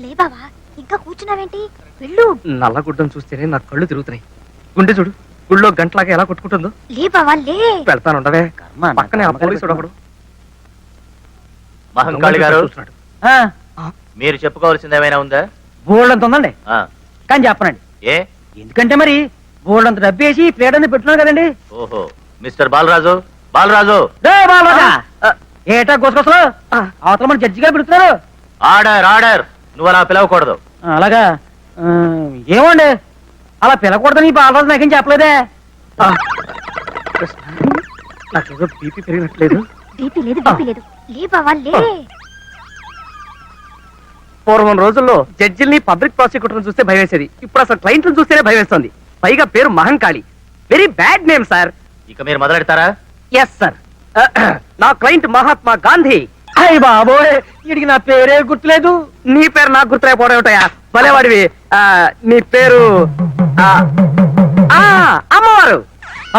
లే బావా, ఇంకా కూర్చున్నావేంటి? వెళ్ళు. నల్లగుడ్డను చూస్తేనే నా కళ్ళు తిరుగుతున్నాయి. గుండె చూడు, గుళ్ళో గంటలాగా ఎలా కొట్టుకుంటుందో. లే బావా లే. వెళ్తాను ఉండవే. పక్కనే ఆ పోలీసుడు ఒకడు. మహంకాళి గారు, మీరు చెప్పుకోవాల్సింది ఏమైనా ఉందా? బోల్డంత ఉందండి, కానీ చెప్పనండి. ఏ? ఎందుకంటే మరి బోల్డంత డబ్బు వేసి ప్లేట్ అనేది పెట్టున్నాను కదండి. ఓహో, మిస్టర్ బాలరాజు. బాలరాజు ఏటా గుసగుసలు అవతల మన జడ్జి గారు పిలుస్తున్నారు. Order order. నువ్వు అలా పిలవకూడదు. అలాగా ఏమండి, అలా పిలకూడదని బాలరాజు నాకేం చెప్పలేదే. నాకేదో బీపీ పెరిగినట్లేదు. బీపీ లేదు, బీపీ లేదు. లే బావా లే. పూర్వం రోజుల్లో జడ్జిల్ని పబ్లిక్ ప్రాసిక్యూటర్ చూస్తే భయం వేసేది. ఇప్పుడు అసలు క్లయింట్లను చూస్తేనే భయం వేస్తుంది. పైగా పేరు Mahankali. Very bad name sir. ఇక మీరు మొదలెడతారా? Yes sir. నా క్లయింట్ మహాత్మా గాంధీ. అయ్య బాబోయ్, వీడికి నా పేరే గుర్తులేదు. నీ పేరు నాకు గుర్తులేకపోవడం ఏమిటయా? భలేవాడివి. నీ పేరు అమ్మవారు.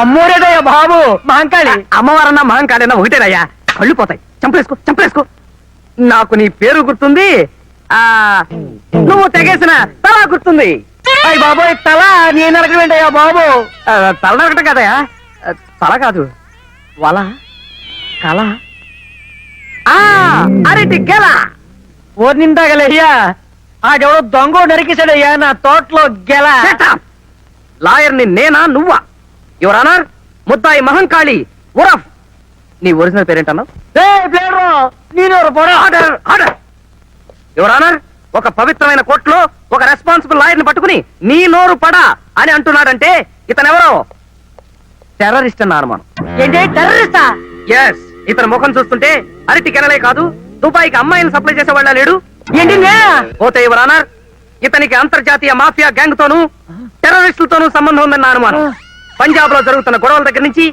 అమ్మోరేదయ్యా బాబు, మహంకాళి. అమ్మవారన్నా మహంకాళి అన్నా ఒకటేనయ్యా. కళ్ళు పోతాయి. చంపలేసుకో చంపలేసుకో. నాకు నీ పేరు గుర్తుంది, నువ్వు తెగేసిన తల గుర్తుంది. అయ్య బాబోయ్, తల నేను నరకమేంటయ్యా బాబు? తల నరకటం కదయా, తల కాదు, వల కళ అరటి గెల. ఓ నిందాగలయ్యా, ఆడెవడో దొంగ నరికేశాడయ్యా నా తోటలో గెల. లాయర్ని నేనా నువ్వా? యువర్ ఆనర్, ముద్దాయి మహంకాళి ఉరఫ్. నీ ఒరిజినల్ పేరేంటన్నావు? యువర్ ఆనర్, ఒక పవిత్రమైన కోర్టులో ఒక రెస్పాన్సిబుల్ లాయర్ ని పట్టుకుని నీ నోరు పడా అని అంటున్నాడంటే ఇతనెవరో టెర్రరిస్ట్ అన్న అనుమానం. ఏంటి టెర్రరిస్టా? ఎస్. ఇతని ముఖం చూస్తుంటే అరటి కెనలే కాదు, దుబాయ్కి అమ్మాయిని సప్లై చేసే వాళ్ళ లేడు. ఏంటి పోతే యువర్ ఆనర్, ఇతనికి అంతర్జాతీయ మాఫియా గ్యాంగ్ తోనూ టెర్రరిస్టులతోనూ సంబంధం ఉందన్న అనుమానం. పంజాబ్ లో జరుగుతున్న గొడవల దగ్గర నుంచి,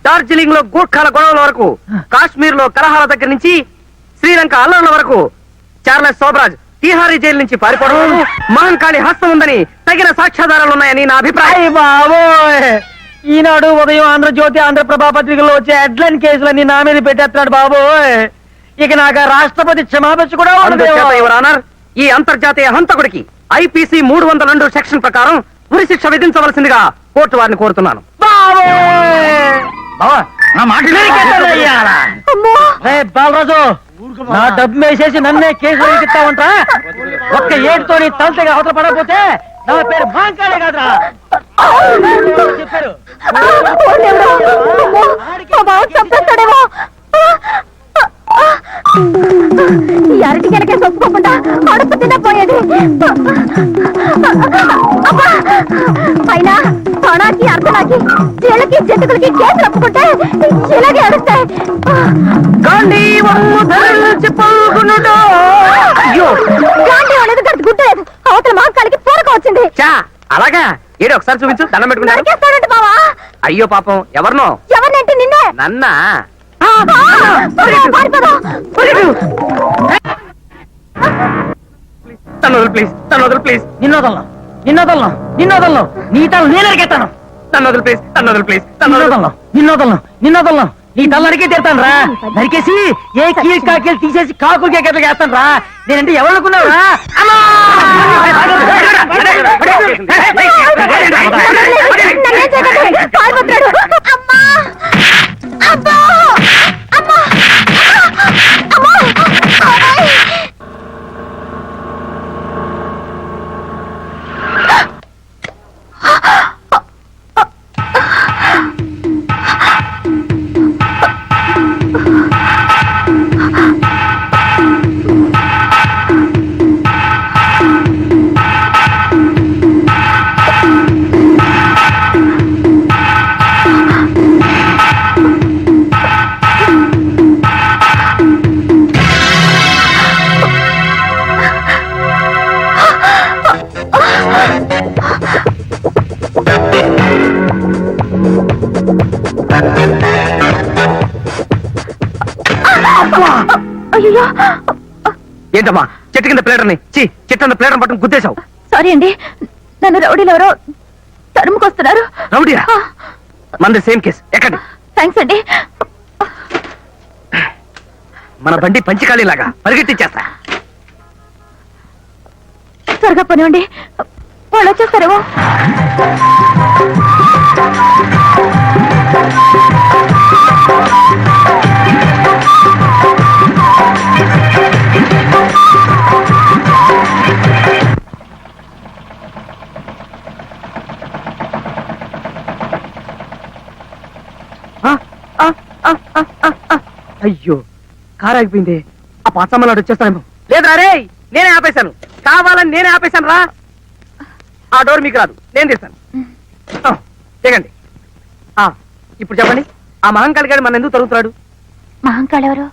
డార్జిలింగ్ లో గూర్ఖాల గొడవల వరకు, కాశ్మీర్ లో కలహాల దగ్గర నుంచి, శ్రీలంక అల్లర్ల వరకు, చార్లెస్ సోబరాజ్ తిహారీ జైలు నుంచి పారిపోవడం మహంకాళి హస్తం ఉందని తగిన సాక్ష్యాధారాలు ఉన్నాయని నా అభిప్రాయం. బాబోయ్, ఈనాడు ఉదయం ఆంధ్రజ్యోతి, ఆంధ్రప్రభ పత్రికల్లో వచ్చే హెడ్లైన్ కేసులన్నీ నా మీద పెట్టేస్తున్నాడు బాబోయ్. ఇక నాకు రాష్ట్రపతి క్షమాపణ కూడా ఉండదు. ఈ అంతర్జాతీయ హంతకుడికి ఐపీసీ 302 సెక్షన్ ప్రకారం ఉరి శిక్ష విధించవలసిందిగా కోర్టు వారిని కోరుతున్నాను. బాలరాజు, నా డబ్బు వేసేసి నన్నే కేసు ఎక్కిస్తావంటా? ఒక్క ఏడుతో నీ తలతగా అవతల పడకపోతే నా పేరు మహంకాళి కాదురా చెప్పారు. ఈ అరటి కనుక ఒప్పుకోకుండా అడుపు తినపోయేది. పైన తొణాకి అర్థనాకి చీలకి జంతువులకి కేసులు ఒప్పుకుంటే ఇలాగే అడుస్తాయి. గాంధీ అనేది గడి గుడ్డలేదు. అవతల మహంకాళికి పూరక వచ్చింది. అలాగా ఏడు ఒకసారి చూపించు, దండం పెట్టుకుంటానంటే బావా. అయ్యో పాపం, ఎవరినో? ఎవరినంటే నిన్నే. నన్నా? ప్లీజ్ తను వదులు ప్లీజ్. నిన్నోదల్లో నిన్నోదల్లో నిన్నోదల్లో నీ తల నేను అరికెత్తాను. తను వదులు ప్లీజ్, తను వదులు ప్లీజ్. నిన్నోదల్లో నిన్నోదల్లో నిన్నోదల్లో నీ తల నరికే తీరుతాను రా. నరికేసి ఏ కీలు కాకీలు తీసేసి కాకులు కేకట్లు వేస్తాను రా. నేనంటే ఎవరనుకున్నావు రా? ఏంటమ్మా చెట్టు కింద ప్లేటర్ని చెట్టు ప్లేటర్ పట్టుకుని గుద్దేశావు? సారీ అండి, నన్ను రౌడీలు ఎవరో తరుముకొస్తున్నారు. రౌడీయా? మనది సేమ్ కేసు. ఎక్కండి. థ్యాంక్స్ అండి. మన బండి పంచకాళీలాగా పరిగెట్టించేస్తా. త్వరగా పోనివ్వండి, వాళ్ళు వచ్చేస్తారేమో. అయ్యో, కారు ఆగిపోయింది. ఆ పాచమ్మలాడు వచ్చేస్తానేమో. లేదురా రే, నేనే ఆపేశాను. కావాలని నేనే ఆపేశాను రా. ఆ డోర్ మీకు రాదు, నేను తీస్తాను. దిగండి. ఇప్పుడు చెప్పండి, ఆ మహంకాళి గారు మన ఎందుకు తరుగుతున్నాడు? మహంకాళి ఎవరు?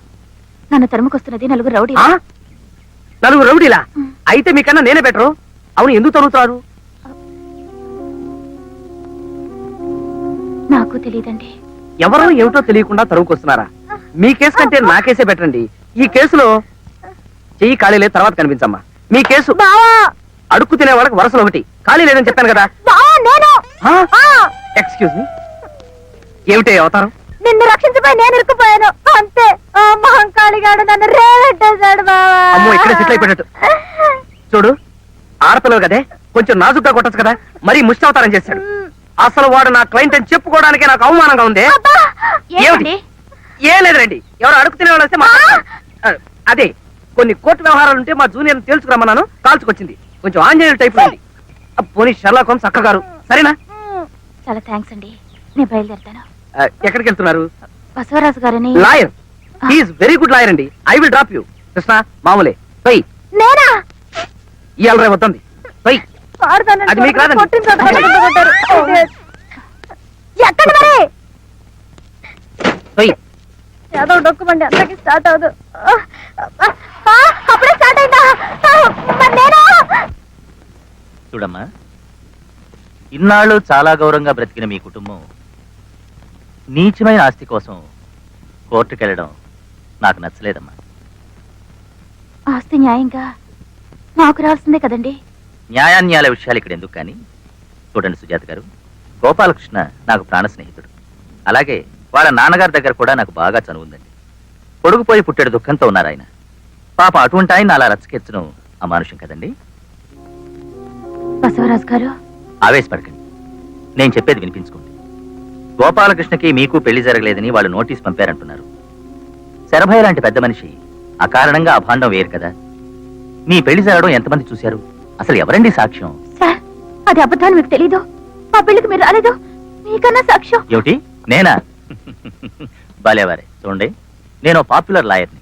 నన్ను తరుముకొస్తున్నది నలుగురు రౌడీ. నలుగురు రౌడీలా? అయితే మీకన్నా నేనే బెటరు. అవును, ఎందుకు తరుగుతున్నారు? నాకు తెలియదండి. ఎవరో ఏమిటో తెలియకుండా తరుగుకొస్తున్నారా? మీ కేసు కంటే నా కేసే బెటర్ అండి. ఈ కేసులో చెయ్యి ఖాళీ లేదు, తర్వాత కనిపించమ్మా. మీ కేసు అడుక్కు తినే వాళ్ళకి వరుసలు ఒకటి, ఖాళీ లేదని చెప్పాను కదా. ఎక్స్క్యూజ్ మీ, ఏమిటి అవతారం? నిన్ను రక్షించబోయి నేను ఇరుక్కుపోయాను అంతే. మహంకాళి గారు నన్ను రేవెట్టేశాడు బావా. అమ్మో, ఇక్కడే సెటిల్ అయిపోయినట్టు. చూడు, ఆడపిల్లలు కదే, కొంచెం నాజుగ్గా కొట్టచ్చు కదా. మరీ ముష్టి అవతారం చేశాడు. అసలు వాడు నా క్లయింట్ అని చెప్పుకోవడానికే నాకు అవమానంగా ఉంది. ఏమిటి? ఏం లేదురండి, ఎవరు అడుగు తినే వాళ్ళు వస్తే అదే కొన్ని కోర్టు వ్యవహారాలు ఉంటే మా జూనియర్ తేల్చుకురమ్మన్నాను, కాల్చుకొచ్చింది. కొంచెం ఆంజనేయులు టైప్ ఉంది. పోనీ షెర్లాక్ హోమ్స్ అక్క గారు, సరేనా? చాలా థ్యాంక్స్ అండి, నేను బయలుదేరుతాను. ఎక్కడికి వెళ్తున్నారు? బసవరాజు గారని lawyer. He is very good lawyer అండి. I will drop you. Krishna, మామూలే పోయి. నేనా? ఇవాళ వద్దండి పోయి. అది మీకు రాదండి. ఎక్కడ మరి? పోయి. ఏదో డొక్కుమండి, అందరికి స్టార్ట్ అవదు. అప్పుడే స్టార్ట్ అయిందా? నేను చూడమ్మా, ఇన్నాళ్ళు చాలా గౌరవంగా బ్రతికిన మీ కుటుంబం నీచమైన ఆస్తి కోసం కోర్టుకెళ్ళడం నాకు నచ్చలేదమ్మా. ఆస్తి న్యాయంగా నాకు రావాల్సిందే కదండి. న్యాయాన్యాయాల విషయాలు ఇక్కడ ఎందుకు కానీ, చూడండి సుజాత గారు, గోపాలకృష్ణ నాకు ప్రాణ స్నేహితుడు. అలాగే వాళ్ళ నాన్నగారి దగ్గర కూడా నాకు బాగా చనువుందండి. పొడుగుపోయి పుట్టాడు దుఃఖంతో ఉన్నారు ఆయన. పాప అటువంటి ఆయన అలా రచ్చకెచ్చడం అమానుషం కదండి. బసవరాజు గారు, ఆవేశపడకండి, నేను చెప్పేది వినిపించుకోండి. గోపాలకృష్ణకి మీకు పెళ్లి జరగలేదని వాళ్ళు నోటీస్ పంపారంటున్నారు. శరభయ్య లాంటి పెద్ద మనిషి అకారణంగా అభాండం వేయరు కదా. మీ పెళ్లి జరగడం ఎంతమంది చూశారు? అసలు ఎవరండి సాక్ష్యం? సార్, అది అబద్ధాన్ని మీకు తెలీదు. మా పెళ్లికి మీరు రాలేదు, మీకన్నా సాక్ష్యం. ఏమిటి, నేనా? బాలేవారే, చూడండి, నేను పాపులర్ లాయర్ని,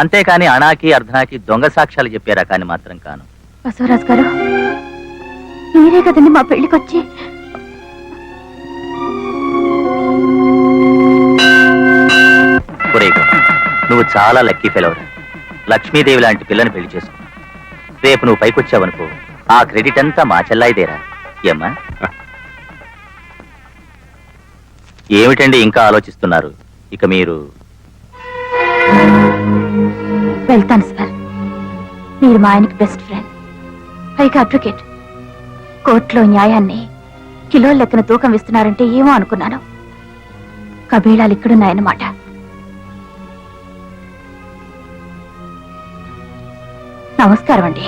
అంతేకాని అనాకి అర్ధనాకి దొంగ సాక్ష్యాలు చెప్పే రకాన్ని మాత్రం కాను. బసవరాజు గారు, మీరే కదండి మా పెళ్లికి వచ్చి నువ్వు చాలా లక్కీ ఫెలవరా. లక్ష్మీదేవి లాంటి పిల్లని పెళ్లి చేసుకో. రేపు నువ్వు పైకొచ్చావనుకో, ఆ క్రెడిట్ అంతా మా చెల్లాయిదేరా. ఏమ్మా? ఏమిటండి ఇంకా ఆలోచిస్తున్నారు? ఇక మీరు వెళ్తాను సార్. మీరు మా ఆయనకి బెస్ట్ ఫ్రెండ్, పైగా అడ్వకేట్. కోర్టులో న్యాయాన్ని కిలోల లెక్కన తూకం ఇస్తున్నారంటే ఏమో అనుకున్నాను. కబీళాలు ఇక్కడున్నాయన్నమాట. నమస్కారం అండి.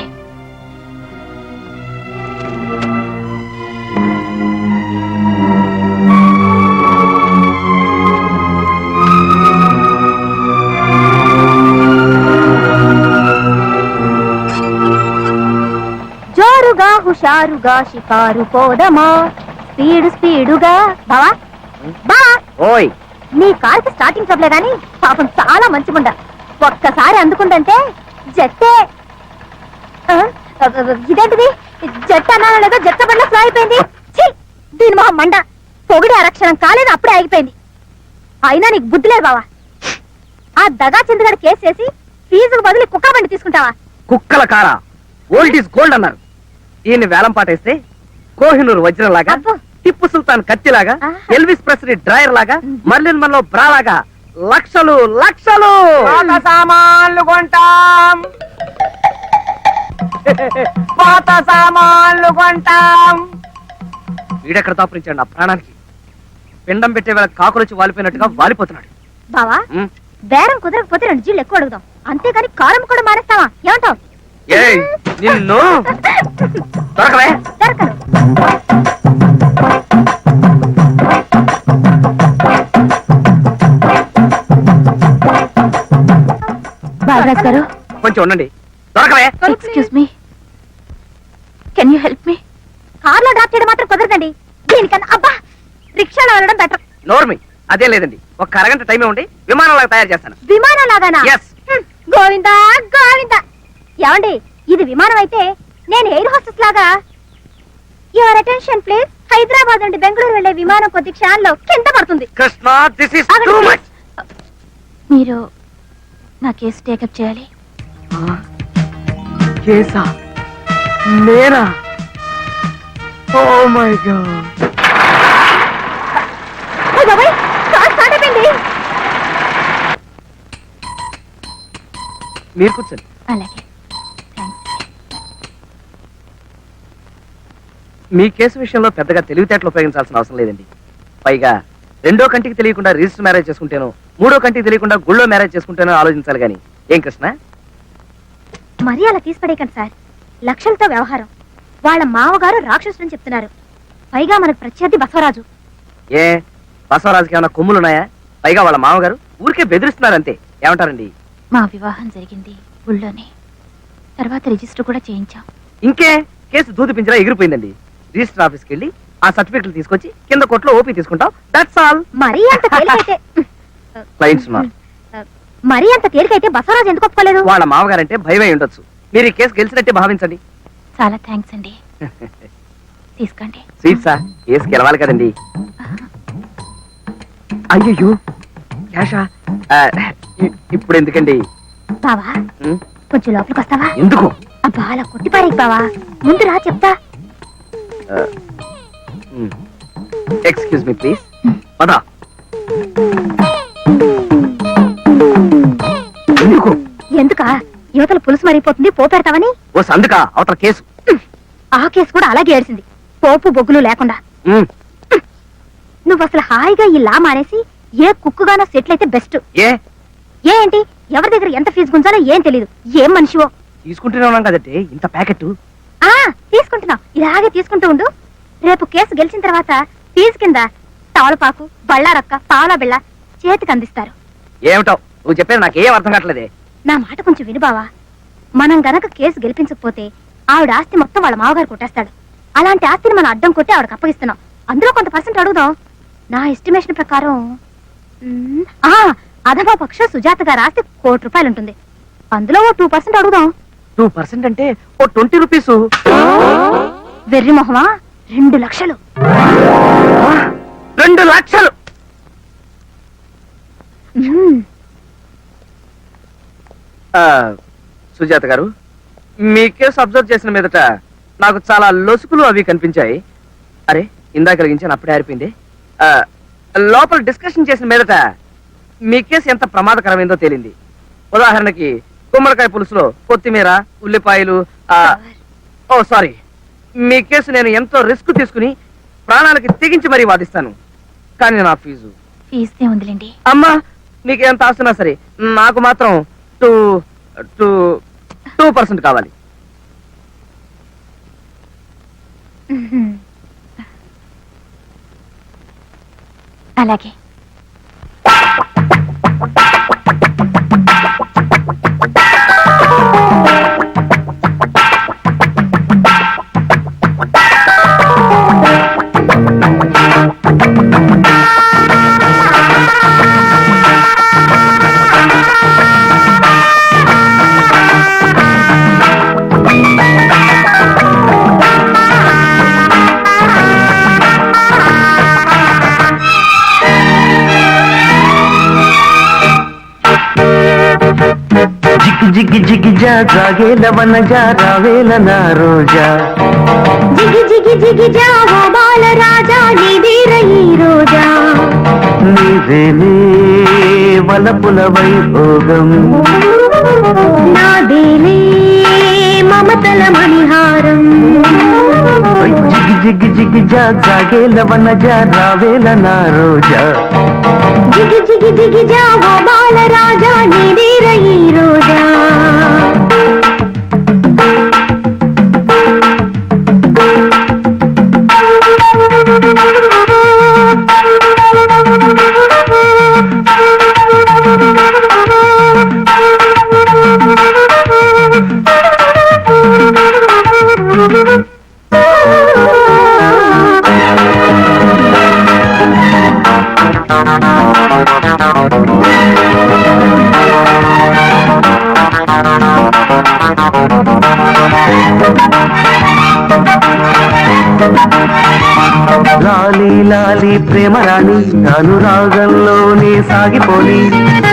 జోరుగా హుషారుగా షికారు పోదమా, స్పీడు స్పీడుగా. బావా బావా, ఓయ్, నీ కారుకి స్టార్టింగ్ చెప్పలే గాని పాపం చాలా మంచిగుండ. ఒక్కసారి అందుకుందంటే జట్టే. ఇదేంటిది? జట్టు అన్నానో లేదో జట్ట బండ్ల ఫ్లో అయిపోయింది. దీని మొహం మండ. పొగిడి ఆరక్షణం కాలేదు, అప్పుడే ఆగిపోయింది. అయినా నీకు బుద్ధి లేదు బావా. ఆ దగా చిందుగడ కేసు చేసి ఫీజుకు బదులు కుక్క బండి తీసుకుంటావా? కుక్కల కారా? ఓల్డ్ ఈజ్ గోల్డ్ అన్నారు. ఈయన్ని వేలం పాటేస్తే కోహినూరు వజ్రం లాగా, అబ్బో. Tipu Sultan కత్తిలాగా, Elvis Presley dryer లాగా, మర్లిన్ మన్లో బ్రా లాగా లక్షలు లక్షలు పాత సామాన్లు కొంటాం, పాత సామాన్లు కొంటాం. వీడెక్కడ దాపురించండి నా ప్రాణానికి. పిండం పెట్టే వేళ కాకులొచ్చి వాలిపోయినట్టుగా వాలిపోతున్నాడు. బావా, ఉమ్. బేరం కుదరకపోతే 2 జీళ్ళు ఎక్కువ అడుగుదాం, అంతేగాని కారం కూడా మానేస్తావా? ఏమంటావు? ఏయ్, నిన్ను దొరకవే. దొరకదు. బాలరాజ్ గారు, కొంచెం ఉండండి. దొరకవే. Excuse me, can you help me? కార్లో డ్రాప్ చేయడం మాత్రం కుదరదండి. దీనికన్నా అబ్బా రిక్షాలో వెళ్ళడం బెటర్. నోర్మి, అదే లేదండి. ఒక అరగంట టైమే ఉండి విమానంలాగా తయారు చేస్తాను. విమానం లాగానా? Yes. గోవిందా గోవిందా. ఏమండి, ఇది విమానం అయితే నేను ఎయిర్ హోస్టెస్ లాగా. Your attention please. హైదరాబాద్ నుండి బెంగళూరు వెళ్లే విమానం కొద్ది క్షణాల్లో కింద పడుతుంది. కృష్ణ, దిస్ ఇస్ ఆగండి, టూ please. మచ్. మీరు నా కేసు టేకప్ చేయాలి. కేసా? నేనా? Oh my God. ఓ బాబాయ్, కార్ స్టార్ట్ అయిపోయింది. మీరు కూర్చోండి. అలాగే, థాంక్స్. మీ కేసు విషయంలో పెద్దగా తెలివితేటలు ఉపయోగించాల్సిన అవసరం లేదండి. పైగా రెండో కంటికి తెలియకుండా రిజిస్టర్ మ్యారేజ్ చేసుకుంటేనో, మూడో కంటికి తెలియకుండా గుళ్ళో మ్యారేజ్ చేసుకుంటేనో ఆలోచించాలి కానీ. ఏం కృష్ణ? మరీ అలా తీసి పడేయకండి సార్. లక్షలతో వ్యవహారం. వాళ్ళ మామగారు రాక్షసుని చెప్తున్నారు. పైగా మనకు ప్రత్యర్థి బసవరాజు. ఏ బసవరాజుకి ఏమైనా కొమ్ములున్నాయా? పైగా వాళ్ళ మామగారు ఊరికే బెదిరిస్తున్నారు అంతే. ఏమంటారండి? మా వివాహం జరిగింది ఊళ్ళోనే. తర్వాత రిజిస్టర్ కూడా చేయించాం. ఇంకే కేసు దూది పింజరా ఎగిరిపోయిందండి. రిజిస్టర్ ఆఫీస్కి వెళ్ళి ఆ సర్టిఫికెట్లు తీసుకొచ్చి కింద కోర్టులో ఓపీ తీసుకుంటాం. That's all. మరీ అంత తేలికైతే క్లయింట్స్ ఉన్నారు. మరీ అంత తేలికైతే బసవరాజు ఎందుకు ఒప్పుకోలేదు? వాళ్ళ మామగారంటే భయమై ఉండొచ్చు. మీరు ఈ కేసు గెలిచినట్టే భావించండి. చాలా థ్యాంక్స్ అండి. తీసుకోండి. స్వీట్సా? కేసు గెలవాలి కదండి. అయ్యో క్యాషా? ఇప్పుడు ఎందుకండి? బావా, ఉం? కొంచెం లోపలికి వస్తావా? ఎందుకు? అబ్బా అలా కొట్టిపారేకి బావా. ముందు రా చెప్తా. Excuse me please. పదా. ఎందుకు? ఎందుకా? యువతల పులుసు మరిగిపోతుంది, పోపెడతావని. ఓ సందుకా అవతల కేసు. ఆ కేసు కూడా అలాగే ఏడ్చింది, పోపు బొగ్గులు లేకుండా. ఉమ్, నువ్వు అసలు హాయిగా ఈ లా మానేసి ఏ కుక్కుగానో సెటిల్ అయితే బెస్ట్. ఏ ఏంటి, ఎవరి దగ్గర ఎంత ఫీజు గుంజాలో ఏం తెలీదు. ఏం మనిషివో. తీసుకుంటూనే ఉన్నాం కదంటే ఇంత ప్యాకెట్. తీసుకుంటున్నావు, ఇలాగే తీసుకుంటూ ఉండు. రేపు కేసు గెలిచిన తర్వాత ఫీజు కింద తవలపాకు, బళ్ళారక్క, పావలా బిళ్ళ చేతికి అందిస్తారు. ఏమిటో నువ్వు చెప్పేది నాకేం అర్థం కావట్లేదే. నా మాట కొంచెం విను బావా. మనం గనక కేసు గెలిపించకపోతే ఆవిడ ఆస్తి మొత్తం వాళ్ళ మామగారు కొట్టేస్తాడు. అలాంటి ఆస్తిని మనం అడ్డం కొట్టి ఆవిడకి అప్పగిస్తున్నాం. అందులో కొంత పర్సెంట్ అడుగుదాం. నా ఎస్టిమేషన్ ప్రకారం అధమా పక్ష సుజాత గారి ఆస్తి ₹1,00,00,000 ఉంటుంది. అందులో ఓ 2% అడుగుదాం. 2% అంటే ఓ 20 రూపీస్. వెర్రి మొహమా, 2 లక్షలు. 2 లక్షలు. సుజాత గారు, మీ కేసు అబ్జర్వ్ చేసిన మీదట నాకు చాలా లొసుకులు అవి కనిపించాయి. అరే ఇందాక కలిగించాను, అప్పుడే ఆరిపోయింది. లోపల డిస్కషన్ చేసిన మీదట మీ కేసు ఎంత ప్రమాదకరమైందో తేలింది. ఉదాహరణకి గుమ్మడికాయ పులుసులో కొత్తిమీర, ఉల్లిపాయలు. ఓ సారీ, మీ కేసు నేను ఎంతో రిస్క్ తీసుకుని ప్రాణాలకి తెగించి మరీ వాదిస్తాను. కానీ నా ఫీజు ఉందిలేండి. అమ్మా, మీకు ఎంత ఆస్తున్నా సరే నాకు మాత్రం 2% కావాలి. అలాగే. జిగి జిగి జా జాగేల వన జా రావేల నా రోజా. జిగి జిగి జిగి జా ఓ బాల రాజా, నీదేర ఈ రోజా. నీదేనే వలపుల వైభోగం, నాదేలే మమతల మణిహారం. జిగి జిగి జిగి జా జాగేల వన జా రావేల నా రోజా. జిగి జిగి జిగి జా ఓ బాల రాజా, నీదేర ఈ రోజా. లాలి లాలి ప్రేమ రాణి అనురాగంలోనే సాగిపోని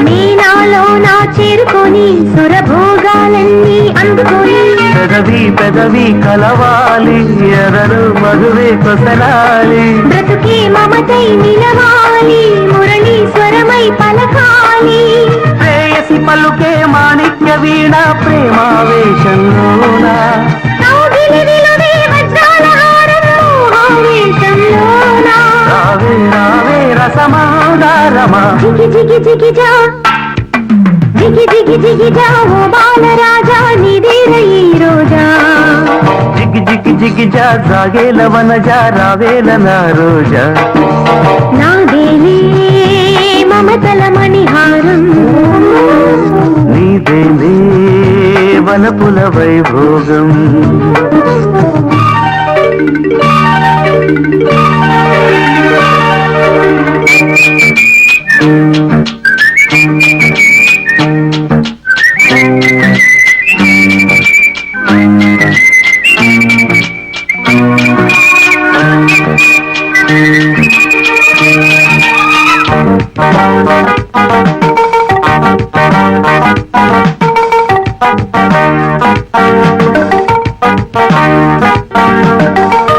మీనాలో నా చేరుకొని సురభోగాలన్నీ అందుకొని పెదవి పెదవి కలవాలి ఎదరు మధువే కొసలాలి బ్రతుకే మమతై నిలవాలి మురళీ స్వరమై పలకాలి ప్రేయసి పలుకే మాణిక్య వీణ ప్రేమావేశంలోనా కౌగిలి విలువే వజ్రాల హారం మోహావేశంలోనా. రావే రావే రసమాదారమా జిగి జిగి జిగి జా జిగి జిగి జిగి జా ఓ బాలరాజా నీదేర ఈ రోజా జిగి జిగి జిగి జా జాగేల వనజా రావేల నా రోజా నాదేలే మమతల మణిహారం నీదేనే వనపుల వైభోగం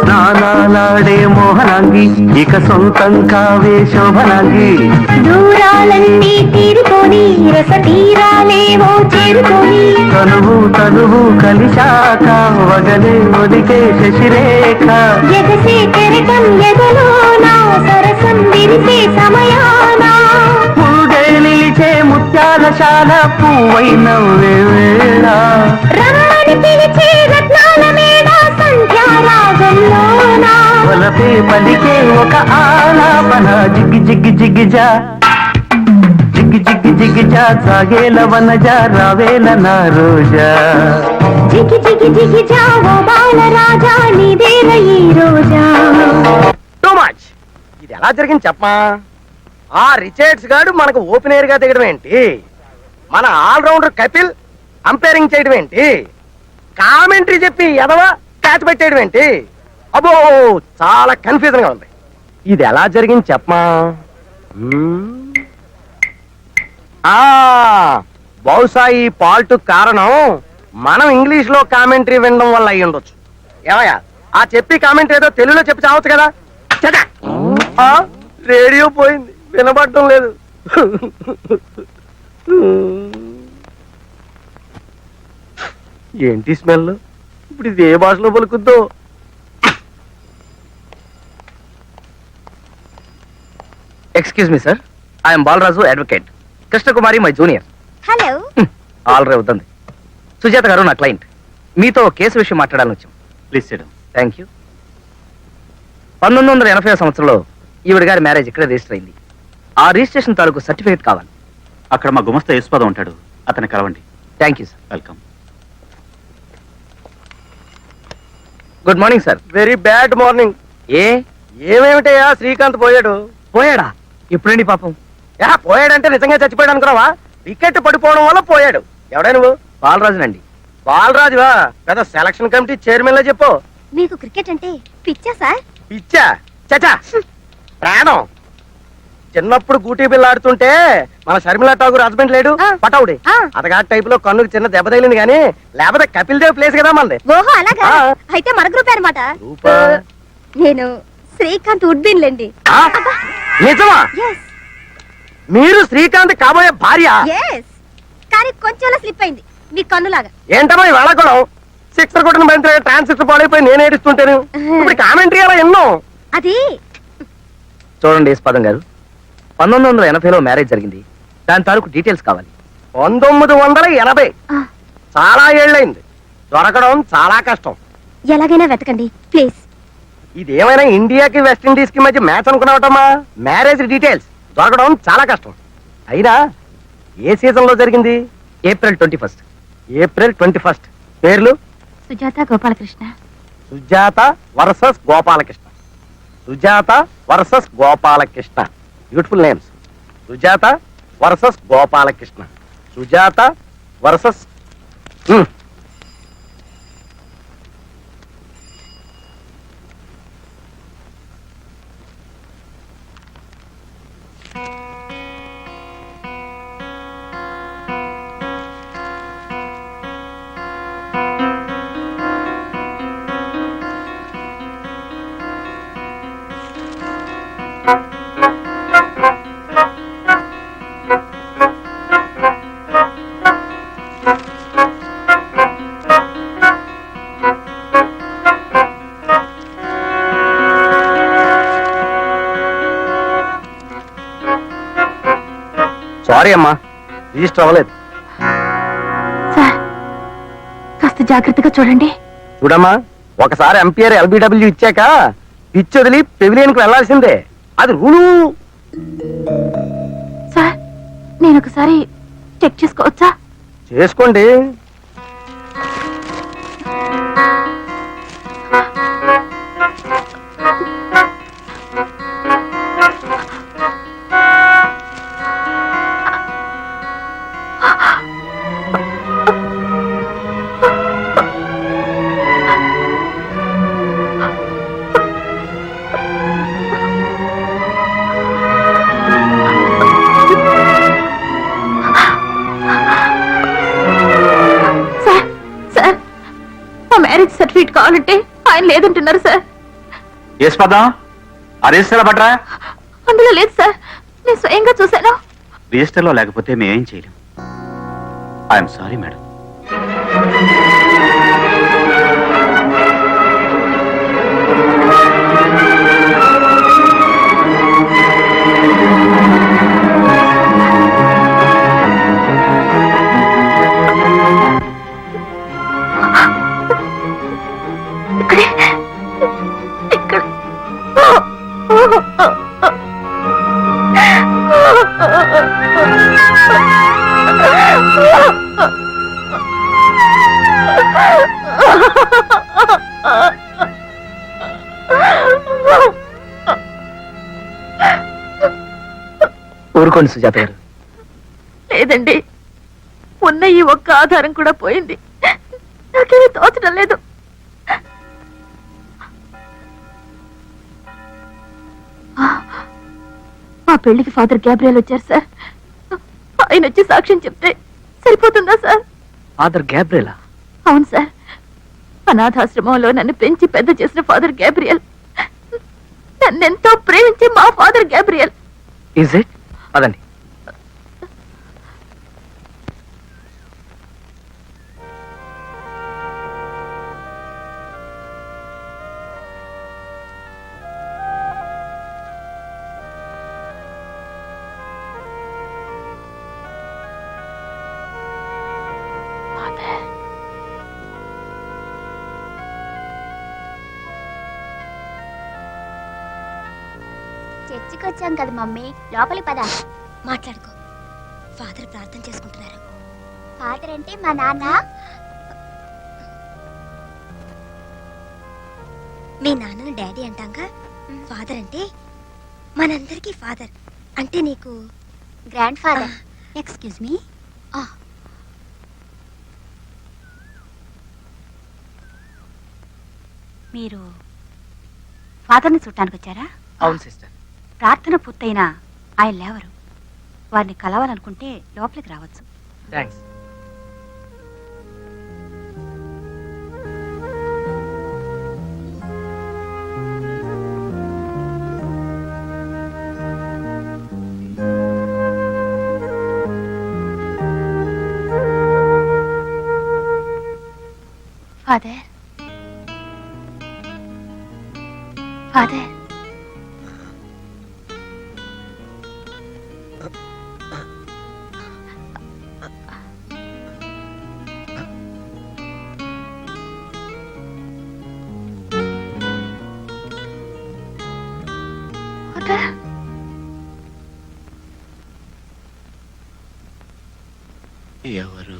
నానాలాడే మోహనాంగి ఇక సొంతం కావే శోభనాంగి దూరాలన్నీ తీరుకొని రస తీరాలేవో చేరుకొని తనువు తనువు కలిశాక వగలే ఒదికే శశిరేఖ ఎగసే కెరటం ఎదలోనా సరసం విరిసే సమయానా పూడే నిలిచే ముత్యాలశాల పువ్వైన వేళ రమ్మని పిలిచే రత్నాల మీద సంధ్యారాగంలోనా వలపే పలికే ఒక ఆలాపన జిగ్గి జిగ్గి జిగ్గిజా జిగ్గి జిగ్గి జిగ్గిజా సాగేల వనజా రావేల నా రోజా జిగి జిగి జిగి జావో బాలరాజా నీదేల ఈ రోజా టూ మచ్. ఇది ఎలా జరిగింది చెప్పమా? ఆ రిచర్డ్స్ గాడు మనకు ఓపెనర్ గా దిగడం ఏంటి, మన ఆల్రౌండర్ కపిల్ అంపైరింగ్ చేయడం ఏంటి, కామెంటరీ చెప్పి ఎదవా క్యాచ్ పెట్టేయడం ఏంటి? అబ్బో చాలా కన్ఫ్యూజన్ గా ఉంది. ఇది ఎలా జరిగింది చెప్పమా? బహుశా ఈ పాల్ట్ కారణం మనం ఇంగ్లీష్ లో కామెంటరీ వినడం వల్ల అయ్యి ఉండొచ్చు. ఏమయ్యా ఆ చెప్పి కామెంటరీ ఏదో తెలుగులో చెప్పి చావచ్చు కదా. చచ్చా. రేడియో పోయింది, వినబడటం లేదు. ఏంటి స్మెల్? ఇప్పుడు ఇది ఏ భాషలో పలుకుద్దో. Excuse me sir, I'm Balaraju advocate. Krishnakumari my junior. Hello all right వద్దండి. సుజాత గారు నా క్లయింట్, మీతో కేసు విషయం మాట్లాడాలని వచ్చాం. Please SIT. Thank you. 1980 సంవత్సరంలో ఈవిడ గారి మ్యారేజ్ ఇక్కడ రిజిస్టర్ అయింది. ఆ రిజిస్ట్రేషన్ తాలూకు సర్టిఫికేట్ కావాలి. అక్కడ మా గుమస్తా యేసుపాదం ఉంటాడు, అతన్ని కలవండి. Thank you sir. Welcome. Good morning sir. Very bad morning. ఏమేమిటయ్యా శ్రీకాంత్ పోయాడు. పోయాడా? ఎప్పుడండి పాపం? పోయాడంటే నిజంగా చచ్చిపోయాడు అనుకున్నావా? వికెట్ పడిపోవడం వల్ల పోయాడు. ఎవడా నువ్వు? బాలరాజునండి. బాలరాజువా? పెద్ద సెలక్షన్ కమిటీ చైర్మన్ లో చెప్పు. మీకు క్రికెట్ అంటే పిచ్చా సార్? పిచ్చా? చచా, ప్రాణం. చిన్నప్పుడు గూటీ బిల్ల ఆడుతుంటే మన షర్మిలా ఠాగూర్ హస్బెండ్ లేడు, పటావుడి, అతగా టైప్ లో కన్నుకు చిన్న దెబ్బ తగిలింది గానీ లేకపోతే కపిల్ దేవ్ ప్లేస్ కదా మనది. ఓహో అలాగా? అయితే మన గ్రూప్ అనమాట. నేను శ్రీకాంత్ ఉడ్బిన్ లేండి. నిజమా? మీరు శ్రీకాంత్ కాబోయే భార్య? కానీ కొంచెం స్లిప్ అయింది మీ కన్నులాగా. ఏంటమ్మా ఈ వెళ్ళకూడదు? సిక్సర్ కొట్టిన బంతి ట్రాన్సిస్టర్ పాడైపోయి నేను ఏడుస్తుంటాను. ఇప్పుడు కామెంటరీ అలా ఎన్నో. అది చూడండి యశ్పాదం గారు, 1980లో మ్యారేజ్ జరిగింది. దాని తాలూకు డీటెయిల్స్ కావాలి. 1980 చాలా ఏళ్ళైంది. దొరకడం చాలా కష్టం. ఎలాగైనా వెతకండి ప్లీజ్. ఇదేమైనా ఇండియాకి వెస్టిండీస్ కి మధ్య మ్యాచ్ అనుకున్నావటమ్మా? మ్యారేజ్ డీటెయిల్స్ దొరకడం చాలా కష్టం. అయినా ఏ సీజన్ లో జరిగింది? April 21. పేర్లు? Sujatha Gopalakrishna. Sujatha versus Gopalakrishna. Sujatha versus Gopalakrishna. Beautiful names. Sujatha versus Gopalakrishna. Sujatha versus sorry అమ్మా, రిజిస్టర్ అవ్వలేదు. సార్ కాస్త జాగ్రత్తగా చూడండి. చూడమ్మా, ఒకసారి ఎంపీఆర్ ఎల్బిడబ్ల్యూ ఇచ్చాక పిచ్చి వదిలి పెవిలియన్కి వెళ్లాల్సిందే, అది రూలు. సార్ నేను ఒకసారి చెక్ చేసుకోవచ్చా? చేసుకోండి. సార్ సార్ మా మ్యారేజ్ సర్టిఫికేట్ కావాలంటే ఆయన లేదంటున్నారు సార్. యశ్వదా, ఆ రిజిస్టర్ పట్రా. అందులో లేదు సార్, నేను స్వయంగా చూశాను. రిజిస్టర్ లో లేకపోతే మేమేం చేయలేం. I'm sorry madam. ఇక్కడే ఇక్కడ ఊరుకోండి సుజాత గారు. లేదండి, ఉన్న ఈ ఒక్క ఆధారం కూడా పోయింది. నాకేమీ తోచడం లేదు. మా పెళ్లికి ఫాదర్ గ్యాబ్రియల్ వచ్చారు సార్. ఆయన వచ్చి సాక్ష్యం చెప్తే సరిపోతుందా సార్? ఫాదర్ గ్యాబ్రియలా? అవును సార్, అనాథాశ్రమంలో నన్ను పెంచి పెద్ద చేసిన ఫాదర్ గ్యాబ్రియల్, నన్నెంతో ప్రేమించే మా ఫాదర్ గ్యాబ్రియల్. Is it? అదండి. చర్చికి వచ్చాం కదా మమ్మీ, లోపలి పద. మాట్లాడుకో. ఫాదర్ ప్రార్థన చేసుకుంటున్నారు. ఫాదర్ అంటే మా నాన్న. మీ నాన్నను డాడీ అంటాంగా. ఫాదర్ అంటే మనందరికీ ఫాదర్. అంటే నీకు గ్రాండ్ ఫాదర్. Excuse me. మీరు ఫాదర్ని చూడటానికి వచ్చారా? అవును సిస్టర్. ప్రార్థన పూర్తయినా ఆయన లేవరు. వారిని కలవాలనుకుంటే లోపలికి రావచ్చు. థ్యాంక్స్. ఫాదర్, ఫాదర్, ఎవరు?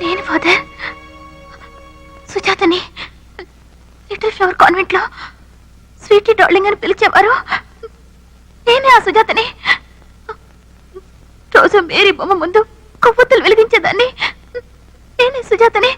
నేను ఫాదర్ సుజాతని లిటిల్ ఫ్లవర్ కాన్వెంట్ లో స్వీటీ డార్లింగ్ అని పిలిచేవారు. నేనే ఆ సుజాతని. రోజు మేరీ బొమ్మ ముందు కొవ్వొత్తులు వెలిగించేదాన్ని. నేనే సుజాతని.